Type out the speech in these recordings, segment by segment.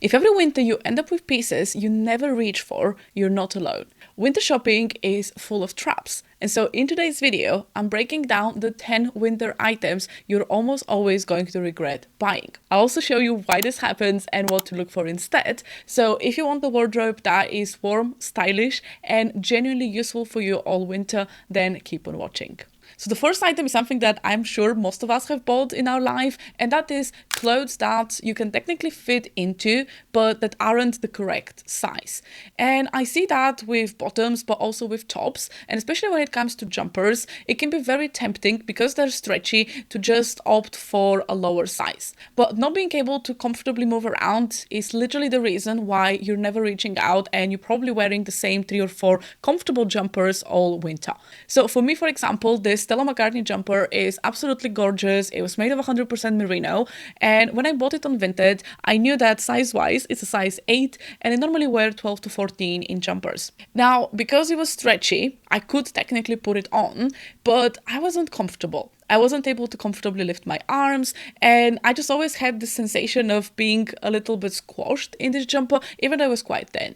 If every winter you end up with pieces you never reach for, you're not alone. Winter shopping is full of traps. And so in today's video, I'm breaking down the 10 winter items you're almost always going to regret buying. I'll also show you why this happens and what to look for instead. So if you want the wardrobe that is warm, stylish, and genuinely useful for you all winter, then keep on watching. So the first item is something that I'm sure most of us have bought in our life, and that is clothes that you can technically fit into, but that aren't the correct size. And I see that with bottoms, but also with tops, and especially when it comes to jumpers, it can be very tempting because they're stretchy to just opt for a lower size. But not being able to comfortably move around is literally the reason why you're never reaching out and you're probably wearing the same 3 or 4 comfortable jumpers all winter. So for me, for example, this Stella McCartney jumper is absolutely gorgeous. It was made of 100% merino, and when I bought it on Vinted, I knew that size-wise it's a size 8, and I normally wear 12 to 14 in jumpers. Now, because it was stretchy, I could technically put it on, but I wasn't comfortable. I wasn't able to comfortably lift my arms, and I just always had this sensation of being a little bit squashed in this jumper, even though it was quite thin.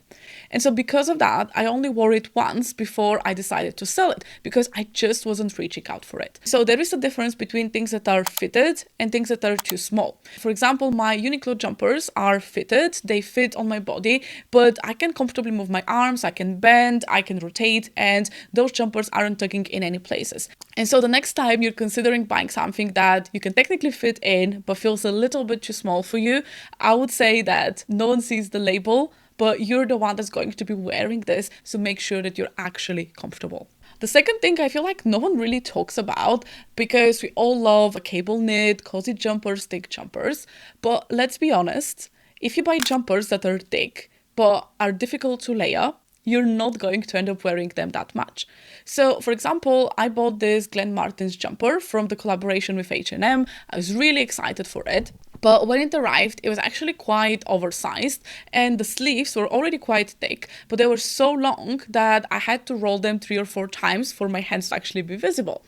And so because of that, I only wore it once before I decided to sell it, because I just wasn't reaching out for it. So there is a difference between things that are fitted and things that are too small. For example, my Uniqlo jumpers are fitted, they fit on my body, but I can comfortably move my arms, I can bend, I can rotate, and those jumpers aren't tugging in any places. And so the next time you're considering buying something that you can technically fit in but feels a little bit too small for you, I would say that no one sees the label, but you're the one that's going to be wearing this, so make sure that you're actually comfortable. The second thing I feel like no one really talks about, because we all love a cable knit, cozy jumpers, thick jumpers, but let's be honest, if you buy jumpers that are thick but are difficult to layer, you're not going to end up wearing them that much. So, for example, I bought this Glenn Martin's jumper from the collaboration with H&M. I was really excited for it. But when it arrived, it was actually quite oversized, and the sleeves were already quite thick, but they were so long that I had to roll them 3 or 4 times for my hands to actually be visible.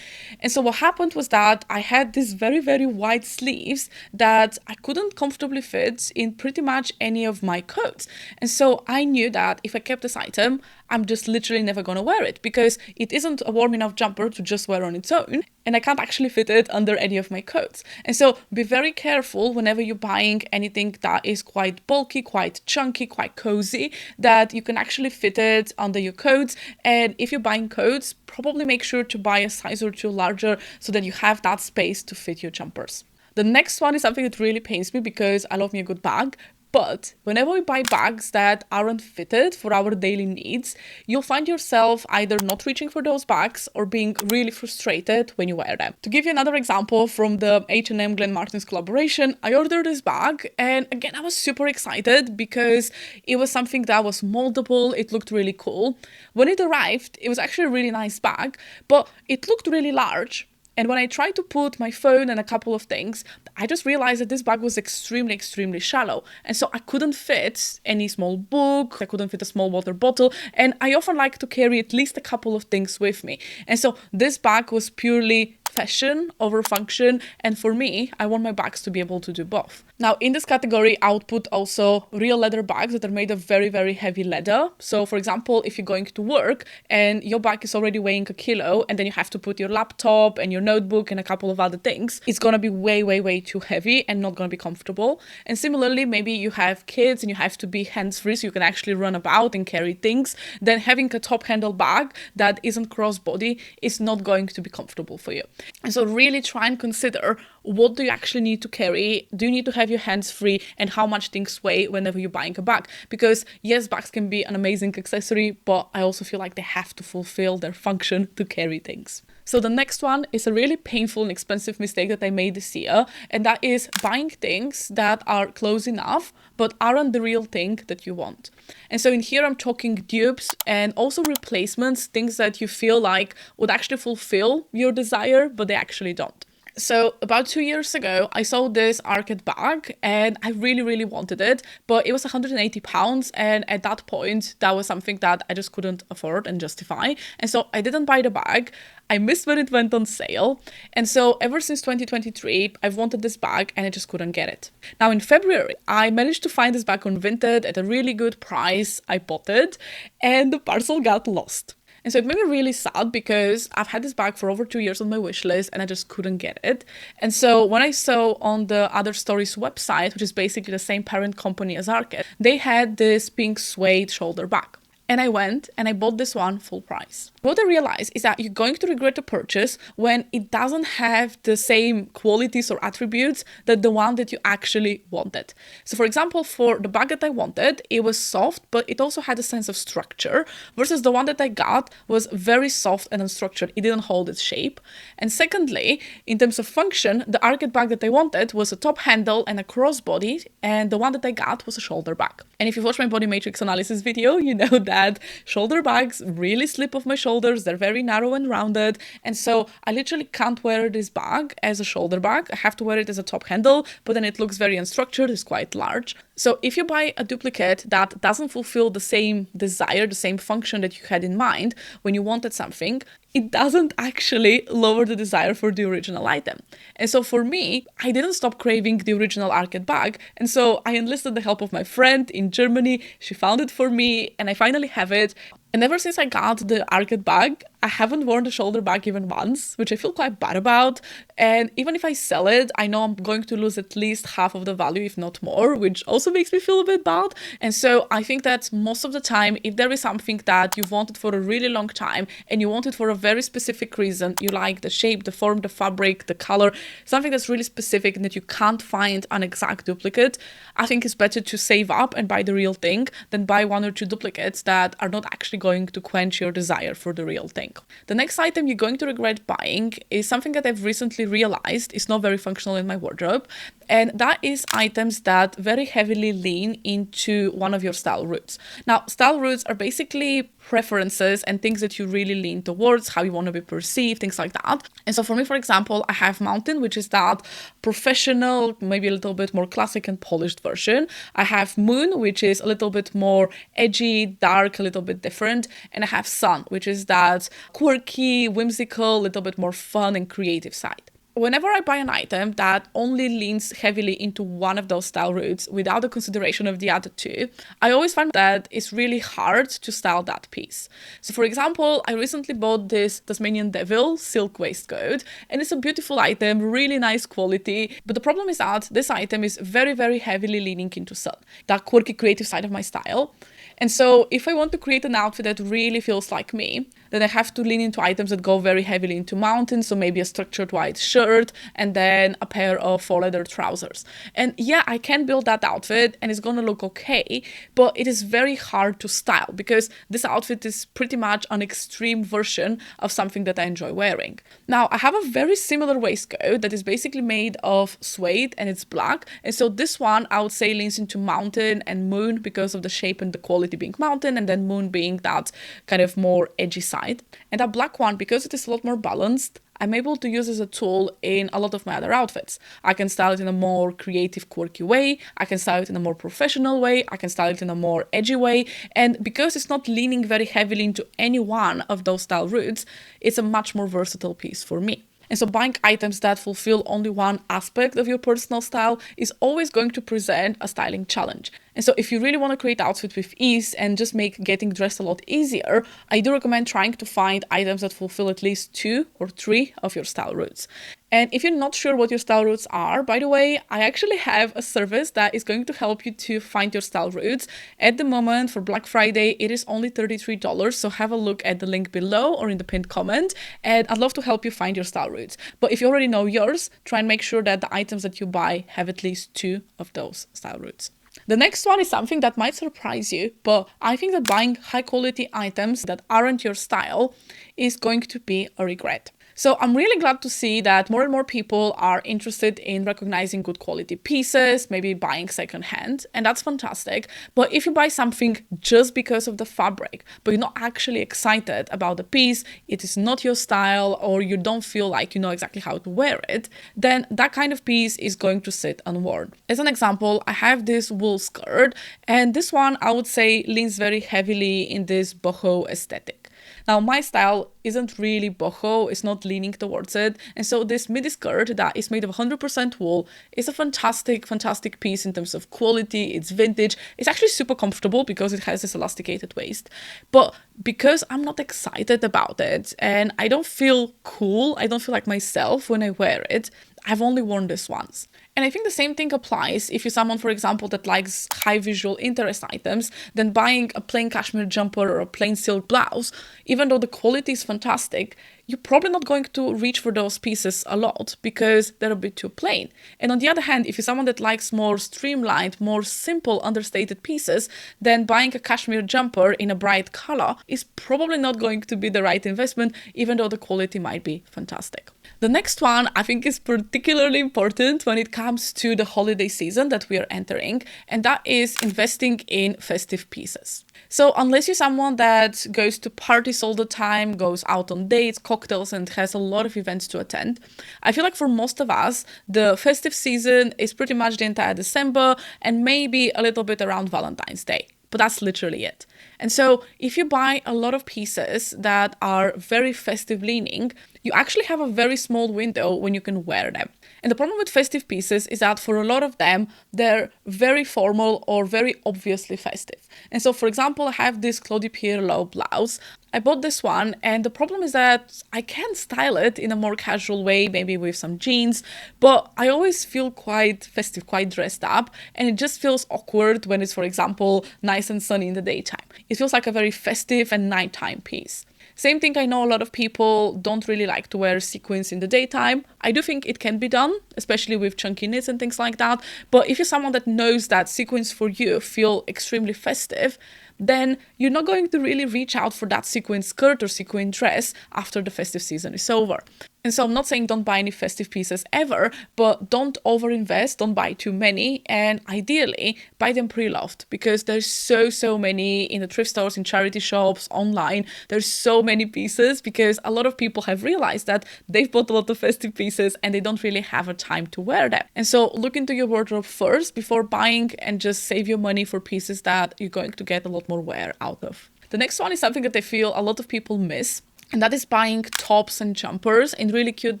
And so what happened was that I had these very, very wide sleeves that I couldn't comfortably fit in pretty much any of my coats. And so I knew that if I kept this item, I'm just literally never gonna wear it, because it isn't a warm enough jumper to just wear on its own, and I can't actually fit it under any of my coats. And so be very careful whenever you're buying anything that is quite bulky, quite chunky, quite cozy, that you can actually fit it under your coats. And if you're buying coats, probably make sure to buy a size or 2 larger so that you have that space to fit your jumpers. The next one is something that really pains me, because I love me a good bag. But whenever we buy bags that aren't fitted for our daily needs, you'll find yourself either not reaching for those bags or being really frustrated when you wear them. To give you another example from the H&M Glenn Martin's collaboration, I ordered this bag, and again, I was super excited because it was something that was moldable, it looked really cool. When it arrived, it was actually a really nice bag, but it looked really large. And when I tried to put my phone and a couple of things, I just realized that this bag was extremely, extremely shallow. And so I couldn't fit any small book, I couldn't fit a small water bottle, and I often like to carry at least a couple of things with me. And so this bag was purely fashion over function, and for me, I want my bags to be able to do both. Now, in this category, I would put also real leather bags that are made of very, very heavy leather. So, for example, if you're going to work and your bag is already weighing a kilo, and then you have to put your laptop and your notebook and a couple of other things, it's gonna be way, way, way too heavy and not gonna be comfortable. And similarly, maybe you have kids and you have to be hands-free so you can actually run about and carry things, then having a top handle bag that isn't crossbody is not going to be comfortable for you. And so really try and consider, what do you actually need to carry? Do you need to have your hands free, and how much things weigh whenever you're buying a bag? Because yes, bags can be an amazing accessory, but I also feel like they have to fulfill their function to carry things. So the next one is a really painful and expensive mistake that I made this year, and that is buying things that are close enough but aren't the real thing that you want. And so in here I'm talking dupes and also replacements, things that you feel like would actually fulfill your desire but they actually don't. So about 2 years ago, I saw this Arcade bag and I really wanted it, but it was 180 pounds. And at that point, that was something that I just couldn't afford and justify. And so I didn't buy the bag. I missed when it went on sale. And so ever since 2023, I've wanted this bag and I just couldn't get it. Now in February, I managed to find this bag on Vinted at a really good price. I bought it and the parcel got lost. And so it made me really sad because I've had this bag for over 2 years on my wish list and I just couldn't get it. And so when I saw on the Other Stories website, which is basically the same parent company as Arcade, they had this pink suede shoulder bag. And I went and I bought this one full price. What I realized is that you're going to regret the purchase when it doesn't have the same qualities or attributes that the one that you actually wanted. So for example, for the bag that I wanted, it was soft, but it also had a sense of structure, versus the one that I got was very soft and unstructured. It didn't hold its shape. And secondly, in terms of function, the Arcade bag that I wanted was a top handle and a crossbody, and the one that I got was a shoulder bag. And if you've watched my body matrix analysis video, you know that shoulder bags really slip off my shoulders. They're very narrow and rounded. And so I literally can't wear this bag as a shoulder bag. I have to wear it as a top handle, but then it looks very unstructured. It's quite large. So if you buy a duplicate that doesn't fulfill the same desire, the same function that you had in mind when you wanted something, it doesn't actually lower the desire for the original item. And so for me, I didn't stop craving the original Arcade bag. And so I enlisted the help of my friend in Germany. She found it for me and I finally have it. And ever since I got the Arcade bag, I haven't worn the shoulder bag even once, which I feel quite bad about. And even if I sell it, I know I'm going to lose at least half of the value, if not more, which also makes me feel a bit bad. And so I think that most of the time, if there is something that you've wanted for a really long time and you want it for a very specific reason, you like the shape, the form, the fabric, the color, something that's really specific and that you can't find an exact duplicate, I think it's better to save up and buy the real thing than buy one or two duplicates that are not actually going to quench your desire for the real thing. The next item you're going to regret buying is something that I've recently realized is not very functional in my wardrobe, and that is items that very heavily lean into one of your style roots. Now, style roots are basically preferences and things that you really lean towards, how you want to be perceived, things like that. And so for me, for example, I have Mountain, which is that professional, maybe a little bit more classic and polished version. I have Moon, which is a little bit more edgy, dark, a little bit different. And I have Sun, which is that quirky, whimsical, little bit more fun and creative side. Whenever I buy an item that only leans heavily into one of those style roots without the consideration of the other two, I always find that it's really hard to style that piece. So for example, I recently bought this Tasmanian Devil silk waistcoat, and it's a beautiful item, really nice quality. But the problem is that this item is very heavily leaning into Sun, that quirky creative side of my style. And so if I want to create an outfit that really feels like me, then I have to lean into items that go very heavily into Mountain. So maybe a structured white shirt and then a pair of faux leather trousers. And yeah, I can build that outfit and it's gonna look okay, but it is very hard to style because this outfit is pretty much an extreme version of something that I enjoy wearing. Now, I have a very similar waistcoat that is basically made of suede and it's black. And so this one, I would say, leans into Mountain and Moon because of the shape and the quality being Mountain, and then Moon being that kind of more edgy side. And that black one, because it is a lot more balanced, I'm able to use as a tool in a lot of my other outfits. I can style it in a more creative, quirky way. I can style it in a more professional way. I can style it in a more edgy way. And because it's not leaning very heavily into any one of those style roots, it's a much more versatile piece for me. And so buying items that fulfill only one aspect of your personal style is always going to present a styling challenge. And so if you really want to create outfits with ease and just make getting dressed a lot easier, I do recommend trying to find items that fulfill at least 2 or 3 of your style roots. And if you're not sure what your style roots are, by the way, I actually have a service that is going to help you to find your style roots. At the moment, for Black Friday, it is only $33, so have a look at the link below or in the pinned comment, and I'd love to help you find your style roots. But if you already know yours, try and make sure that the items that you buy have at least 2 of those style roots. The next one is something that might surprise you, but I think that buying high quality items that aren't your style is going to be a regret. So I'm really glad to see that more and more people are interested in recognizing good quality pieces, maybe buying secondhand, and that's fantastic. But if you buy something just because of the fabric, but you're not actually excited about the piece, it is not your style, or you don't feel like you know exactly how to wear it, then that kind of piece is going to sit unworn. As an example, I have this wool skirt, and this one I would say leans very heavily in this boho aesthetic. Now, my style isn't really boho, it's not leaning towards it. And so this midi skirt that is made of 100% wool is a fantastic, fantastic piece in terms of quality. It's vintage. It's actually super comfortable because it has this elasticated waist. But because I'm not excited about it and I don't feel cool, I don't feel like myself when I wear it, I've only worn this once. And I think the same thing applies if you're someone, for example, that likes high visual interest items, then buying a plain cashmere jumper or a plain silk blouse, even though the quality is fantastic, you're probably not going to reach for those pieces a lot because they're a bit too plain. And on the other hand, if you're someone that likes more streamlined, more simple, understated pieces, then buying a cashmere jumper in a bright color is probably not going to be the right investment, even though the quality might be fantastic. The next one I think is particularly important when it comes to the holiday season that we are entering, and that is investing in festive pieces. So unless you're someone that goes to parties all the time, goes out on dates, cocktails, and has a lot of events to attend, I feel like for most of us, the festive season is pretty much the entire December and maybe a little bit around Valentine's Day. But that's literally it. And so if you buy a lot of pieces that are very festive leaning, you actually have a very small window when you can wear them. And the problem with festive pieces is that for a lot of them, they're very formal or very obviously festive. And so, for example, I have this Claudie Pierlot blouse. I bought this one, and the problem is that I can style it in a more casual way, maybe with some jeans, but I always feel quite festive, quite dressed up, and it just feels awkward when it's, for example, nice and sunny in the daytime. It feels like a very festive and nighttime piece. Same thing, I know a lot of people don't really like to wear sequins in the daytime. I do think it can be done, especially with chunky knits and things like that. But if you're someone that knows that sequins for you feel extremely festive, then you're not going to really reach out for that sequin skirt or sequin dress after the festive season is over. And so I'm not saying don't buy any festive pieces ever, but don't overinvest, don't buy too many, and ideally buy them pre-loved, because there's so many in the thrift stores, in charity shops, online. There's so many pieces because a lot of people have realized that they've bought a lot of festive pieces and they don't really have a time to wear them. And so look into your wardrobe first before buying, and just save your money for pieces that you're going to get a lot more wear out of. The next one is something that I feel a lot of people miss, and that is buying tops and jumpers in really cute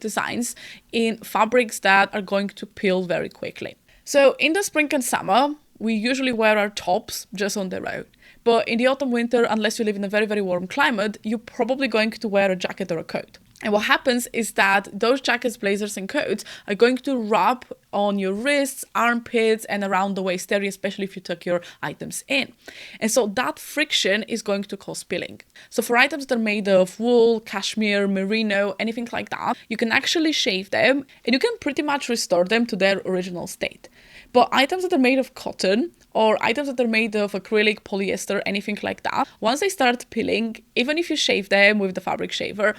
designs in fabrics that are going to peel very quickly. So in the spring and summer, we usually wear our tops just on their own. But in the autumn, winter, unless you live in a very warm climate, you're probably going to wear a jacket or a coat. And what happens is that those jackets, blazers, and coats are going to rub on your wrists, armpits, and around the waist area, especially if you tuck your items in. And so that friction is going to cause peeling. So for items that are made of wool, cashmere, merino, anything like that, you can actually shave them and you can pretty much restore them to their original state. But items that are made of cotton, or items that are made of acrylic, polyester, anything like that, once they start peeling, even if you shave them with the fabric shaver,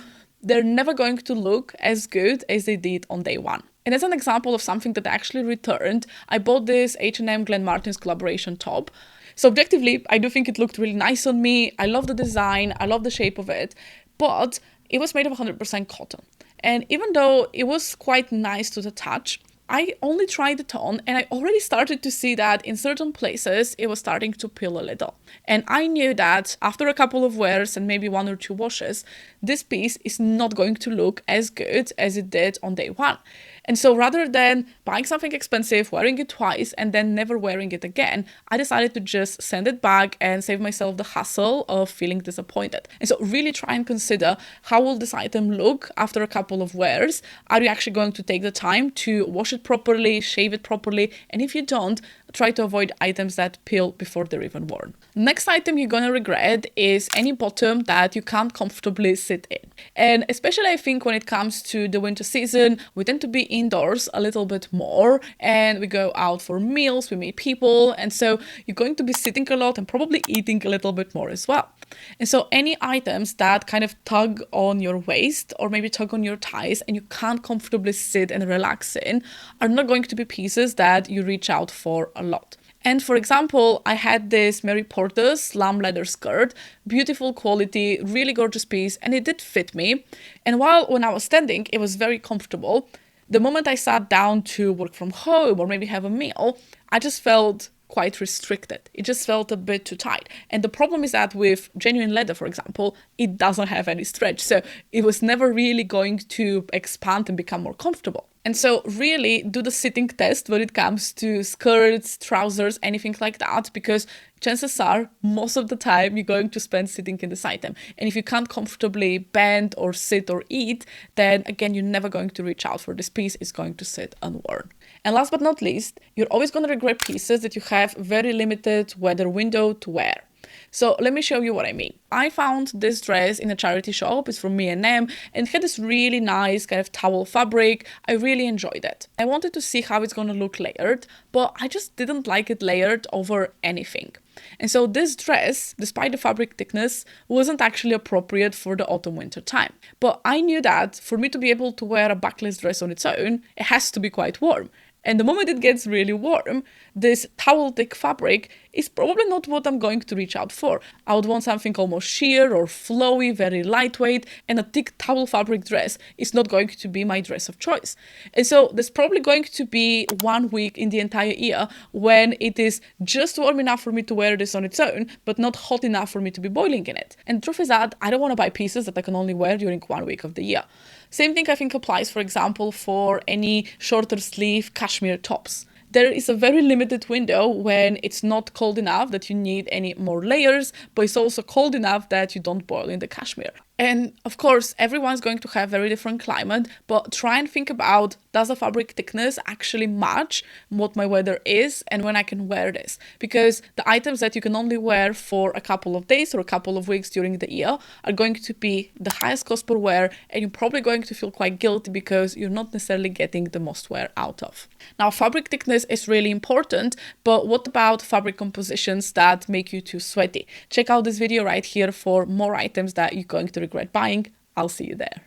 they're never going to look as good as they did on day one. And as an example of something that I actually returned, I bought this H&M Glen Martens collaboration top. So objectively, I do think it looked really nice on me. I love the design, I love the shape of it, but it was made of 100% cotton. And even though it was quite nice to the touch, I only tried it on and I already started to see that in certain places it was starting to peel a little. And I knew that after a couple of wears and maybe 1 or 2 washes, this piece is not going to look as good as it did on day one. And so rather than buying something expensive, wearing it twice, and then never wearing it again, I decided to just send it back and save myself the hassle of feeling disappointed. And so really try and consider, how will this item look after a couple of wears? Are you actually going to take the time to wash it properly, shave it properly? And if you don't, try to avoid items that peel before they're even worn. Next item you're gonna regret is any bottom that you can't comfortably sit in. And especially I think when it comes to the winter season, we tend to be indoors a little bit more and we go out for meals, we meet people, and so you're going to be sitting a lot and probably eating a little bit more as well. And so any items that kind of tug on your waist or maybe tug on your thighs and you can't comfortably sit and relax in are not going to be pieces that you reach out for a lot. And for example, I had this Mary Porter's lamb leather skirt, beautiful quality, really gorgeous piece, and it did fit me. And when I was standing, it was very comfortable. The moment I sat down to work from home or maybe have a meal, I just felt quite restricted. It just felt a bit too tight. And the problem is that with genuine leather, for example, it doesn't have any stretch. So it was never really going to expand and become more comfortable. And so really do the sitting test when it comes to skirts, trousers, anything like that, because chances are most of the time you're going to spend sitting in this item. And if you can't comfortably bend or sit or eat, then again, you're never going to reach out for this piece. It's going to sit unworn. And last but not least, you're always going to regret pieces that you have very limited weather window to wear. So let me show you what I mean. I found this dress in a charity shop. It's from M&M and it had this really nice kind of towel fabric. I really enjoyed it. I wanted to see how it's going to look layered, but I just didn't like it layered over anything. And so this dress, despite the fabric thickness, wasn't actually appropriate for the autumn-winter time. But I knew that for me to be able to wear a backless dress on its own, it has to be quite warm. And the moment it gets really warm, this towel-thick fabric is probably not what I'm going to reach out for. I would want something almost sheer or flowy, very lightweight, and a thick towel fabric dress is not going to be my dress of choice. And so there's probably going to be 1 week in the entire year when it is just warm enough for me to wear this on its own, but not hot enough for me to be boiling in it. And the truth is that I don't want to buy pieces that I can only wear during 1 week of the year. Same thing I think applies, for example, for any shorter sleeve cashmere tops. There is a very limited window when it's not cold enough that you need any more layers, but it's also cold enough that you don't boil in the cashmere. And of course, everyone's going to have very different climate, but try and think about, does the fabric thickness actually match what my weather is and when I can wear this? Because the items that you can only wear for a couple of days or a couple of weeks during the year are going to be the highest cost per wear, and you're probably going to feel quite guilty because you're not necessarily getting the most wear out of. Now, fabric thickness is really important, but what about fabric compositions that make you too sweaty? Check out this video right here for more items that you're going to regret buying. I'll see you there.